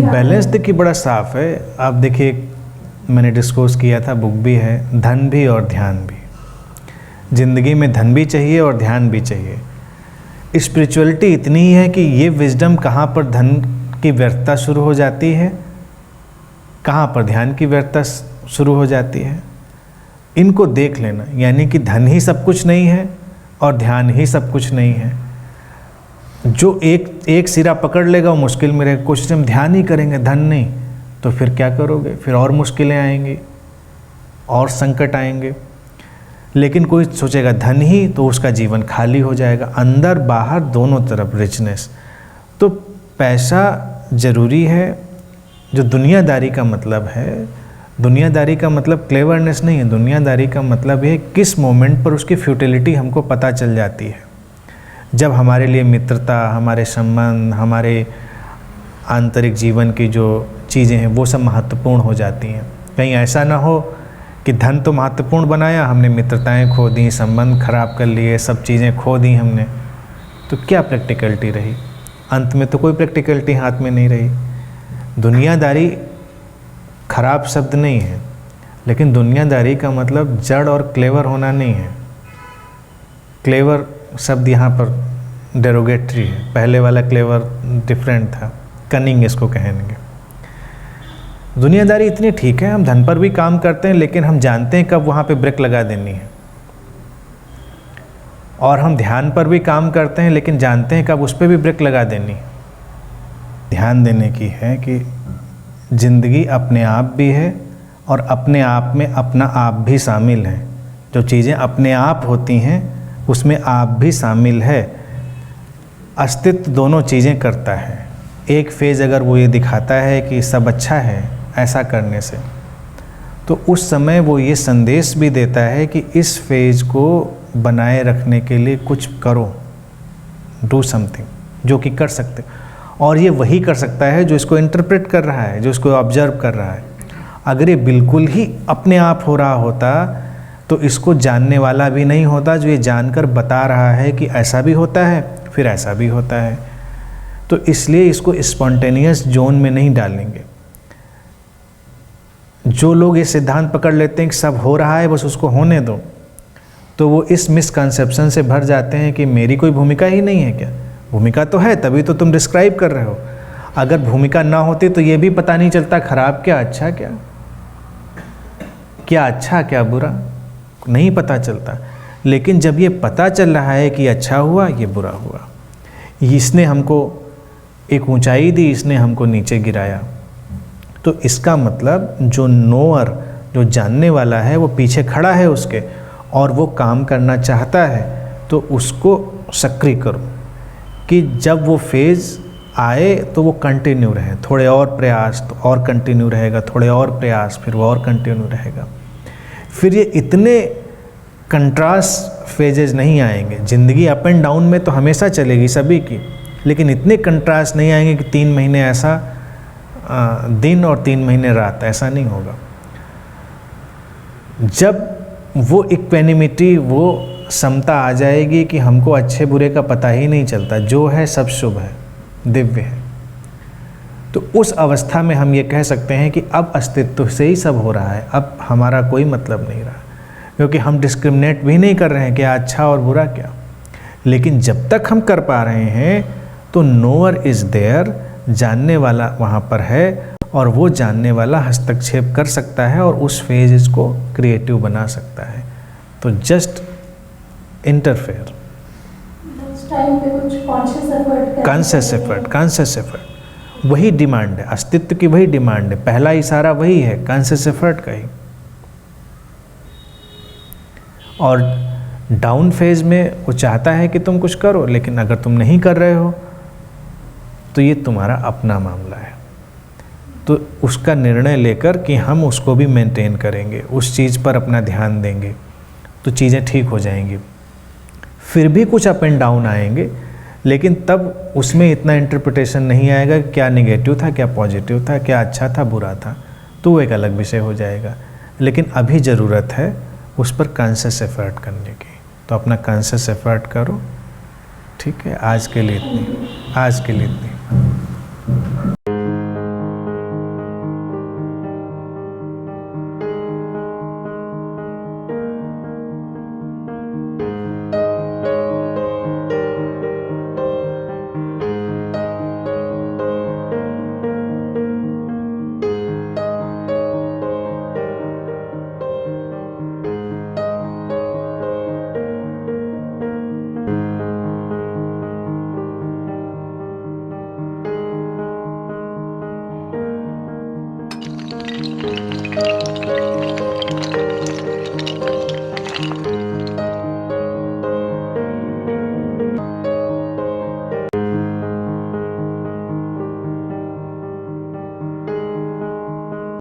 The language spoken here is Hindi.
बैलेंस देखिए बड़ा साफ है। आप देखिए, मैंने डिस्कोर्स किया था, बुक भी है, धन भी और ध्यान भी। ज़िंदगी में धन भी चाहिए और ध्यान भी चाहिए। स्पिरिचुअलिटी इतनी ही है कि ये विजडम कहाँ पर धन की व्यर्थता शुरू हो जाती है, कहाँ पर ध्यान की व्यर्थता शुरू हो जाती है, इनको देख लेना। यानी कि धन ही सब कुछ नहीं है और ध्यान ही सब कुछ नहीं है। जो एक सिरा पकड़ लेगा वो मुश्किल में रहेगा। कोशिश हम ध्यान ही करेंगे, धन नहीं, तो फिर क्या करोगे? फिर और मुश्किलें आएंगी और संकट आएंगे। लेकिन कोई सोचेगा धन ही, तो उसका जीवन खाली हो जाएगा, अंदर बाहर दोनों तरफ रिचनेस। तो पैसा ज़रूरी है। जो दुनियादारी का मतलब है, दुनियादारी का मतलब क्लेवरनेस नहीं है। दुनियादारी का मतलब है किस मोमेंट पर उसकी फ्यूटिलिटी हमको पता चल जाती है। जब हमारे लिए मित्रता, हमारे संबंध, हमारे आंतरिक जीवन की जो चीज़ें हैं वो सब महत्वपूर्ण हो जाती हैं। कहीं ऐसा ना हो कि धन तो महत्वपूर्ण बनाया, हमने मित्रताएं खो दी, संबंध खराब कर लिए, सब चीज़ें खो दी हमने, तो क्या प्रैक्टिकलिटी रही? अंत में तो कोई प्रैक्टिकलिटी हाथ में नहीं रही। दुनियादारी खराब शब्द नहीं है, लेकिन दुनियादारी का मतलब जड़ और क्लेवर होना नहीं है। क्लेवर शब्द यहाँ पर डेरोगेटरी है, पहले वाला क्लेवर डिफरेंट था, कनिंग इसको कहेंगे। दुनियादारी इतनी ठीक है, हम धन पर भी काम करते हैं, लेकिन हम जानते हैं कब वहाँ पे ब्रेक लगा देनी है। और हम ध्यान पर भी काम करते हैं, लेकिन जानते हैं कब उस पर भी ब्रेक लगा देनी है। ध्यान देने की है कि ज़िंदगी अपने आप भी है और अपने आप में अपना आप भी शामिल है। जो चीज़ें अपने आप होती हैं उसमें आप भी शामिल है। अस्तित्व दोनों चीज़ें करता है। एक फेज़ अगर वो ये दिखाता है कि सब अच्छा है ऐसा करने से, तो उस समय वो ये संदेश भी देता है कि इस फेज़ को बनाए रखने के लिए कुछ करो, डू समथिंग, जो कि कर सकते। और ये वही कर सकता है जो इसको इंटरप्रेट कर रहा है, जो इसको ऑब्जर्व कर रहा है। अगर ये बिल्कुल ही अपने आप हो रहा होता तो इसको जानने वाला भी नहीं होता, जो ये जानकर बता रहा है कि ऐसा भी होता है फिर ऐसा भी होता है। तो इसलिए इसको स्पॉन्टेनियस जोन में नहीं डालेंगे। जो लोग ये सिद्धांत पकड़ लेते हैं कि सब हो रहा है बस उसको होने दो, तो वो इस मिसकंसेप्शन से भर जाते हैं कि मेरी कोई भूमिका ही नहीं है। क्या भूमिका तो है, तभी तो तुम डिस्क्राइब कर रहे हो। अगर भूमिका ना होती तो ये भी पता नहीं चलता खराब क्या अच्छा क्या, क्या अच्छा क्या बुरा, नहीं पता चलता। लेकिन जब ये पता चल रहा है कि अच्छा हुआ ये बुरा हुआ, इसने हमको एक ऊंचाई दी, इसने हमको नीचे गिराया, तो इसका मतलब जो नोअर, जो जानने वाला है, वो पीछे खड़ा है उसके और वो काम करना चाहता है, तो उसको सक्रिय करो कि जब वो फेज़ आए तो वो कंटिन्यू रहे। थोड़े और प्रयास तो और कंटिन्यू रहेगा, थोड़े और प्रयास फिर वो और कंटिन्यू रहेगा। फिर ये इतने कंट्रास्ट फेजेस नहीं आएंगे। ज़िंदगी अप एंड डाउन में तो हमेशा चलेगी सभी की, लेकिन इतने कंट्रास्ट नहीं आएंगे कि 3 महीने ऐसा दिन और 3 महीने रात, ऐसा नहीं होगा। जब वो इक्वेनिमिटी, वो समता आ जाएगी कि हमको अच्छे बुरे का पता ही नहीं चलता, जो है सब शुभ है, दिव्य है, तो उस अवस्था में हम ये कह सकते हैं कि अब अस्तित्व से ही सब हो रहा है, अब हमारा कोई मतलब नहीं रहा, क्योंकि हम डिस्क्रिमिनेट भी नहीं कर रहे हैं क्या अच्छा और बुरा क्या। लेकिन जब तक हम कर पा रहे हैं तो नोअर इज़ देयर, जानने वाला वहाँ पर है और वो जानने वाला हस्तक्षेप कर सकता है और उस फेज को क्रिएटिव बना सकता है। तो जस्ट इंटरफेयर, कॉन्शियस एफर्ट वही डिमांड है, अस्तित्व की वही डिमांड है, पहला इशारा वही है, कॉन्शियस एफर्ट का ही। और डाउन फेज में वो चाहता है कि तुम कुछ करो, लेकिन अगर तुम नहीं कर रहे हो तो ये तुम्हारा अपना मामला है। तो उसका निर्णय लेकर कि हम उसको भी मेंटेन करेंगे, उस चीज़ पर अपना ध्यान देंगे, तो चीज़ें ठीक हो जाएंगी। फिर भी कुछ अप एंड डाउन आएंगे, लेकिन तब उसमें इतना इंटरप्रिटेशन नहीं आएगा कि क्या नेगेटिव था, क्या पॉजिटिव था, क्या अच्छा था, बुरा था, तो वो एक अलग विषय हो जाएगा। लेकिन अभी ज़रूरत है उस पर कॉन्शियस एफर्ट करने की। तो अपना कॉन्शियस एफर्ट करो, ठीक है। आज के लिए इतनी।